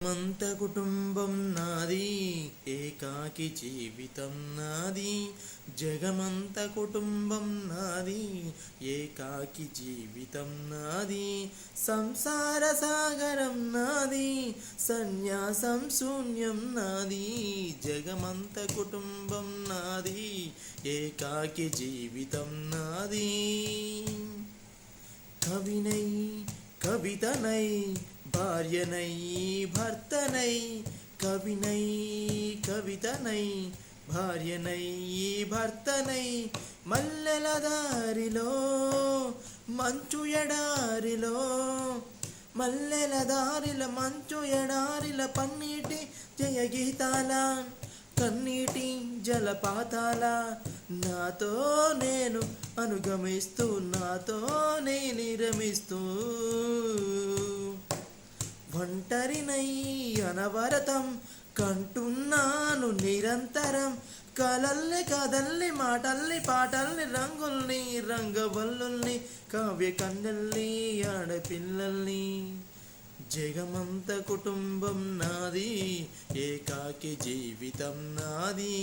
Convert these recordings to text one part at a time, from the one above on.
మంత కుటుంబం నాది, ఏకాకి జీవితం నాది. జగమంత కుటుంబం నాది, ఏకాకి జీవితం నాది. సంసార సాగరం నాది, సన్యాసం శూన్యం నాది. జగమంత కుటుంబం నాది, ఏకాకి జీవితం నాది. కవినై కవితనై భార్యనై భర్తనై, కవినై కవితనై భార్యనై భర్తనై. మల్లెల దారిలో మంచు ఎడారిలో, మల్లెల దారిల మంచు ఎడారిల పన్నీటి జయగీతాల, కన్నీటి జలపాతాల. నాతో నేను అనుగమిస్తూ, నాతో నేను రమిస్తూ, ఒంటరినై అనవరతం కంటున్నాను నిరంతరం. కలల్ని కదల్ని మాటల్ని పాటల్ని రంగుల్ని రంగవల్లుల్ని కావ్య కన్నెల్ని ఆడపిల్లల్ని. జగమంత కుటుంబం నాది, ఏకాకి జీవితం నాది.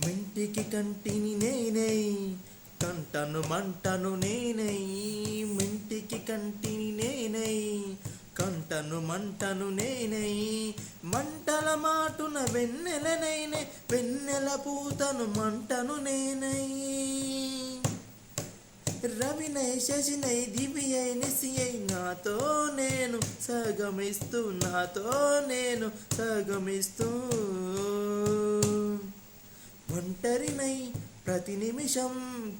మింటికి కంటిని నేనై, కంటను మంటను నేనై. మింటికి కంటిని నేనై, కంటను మంటను నేనై. మంటల మాటున వెన్నెలనైనే, వెన్నెల పూతను మంటను నేనై. రవినై శశినై దివ్యై నిశియై, నాతో నేను సగమిస్తూ, నాతో నేను సగమిస్తూ. ఒంటరినై ప్రతి నిమిషం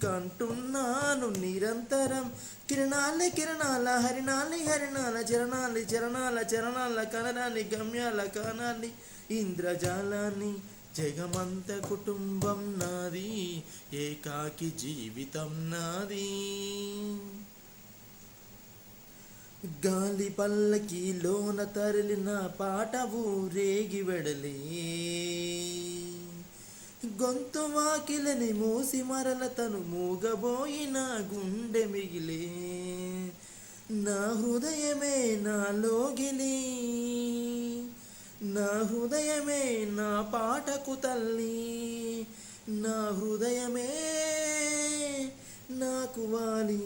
కంటున్నాను నిరంతరం. కిరణాలి కిరణాల హరిణాలి హరిణాల, చరణాలి చరణాల చరణాల, కనరాలి గమ్యాల కానాలి ఇంద్రజాలాన్ని. జగమంత కుటుంబం నాది, ఏకాకి జీవితం నాది. గాలి పల్లకిలోన తరలిన పాట ఊరేగి వెడలే, గొంతు వాకిలని మూసి మరల తను మూగబోయిన గుండె మిగిలే. నా హృదయమే నాలోగిలి, నా హృదయమే నా పాటకు తల్లి. నా హృదయమే నాకు వాలి,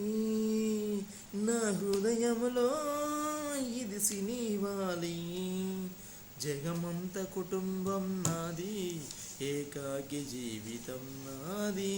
నా హృదయములో ఇది సినివాలి. జగమంత కుటుంబం నాది, ఏకాకి జీవితం నాది.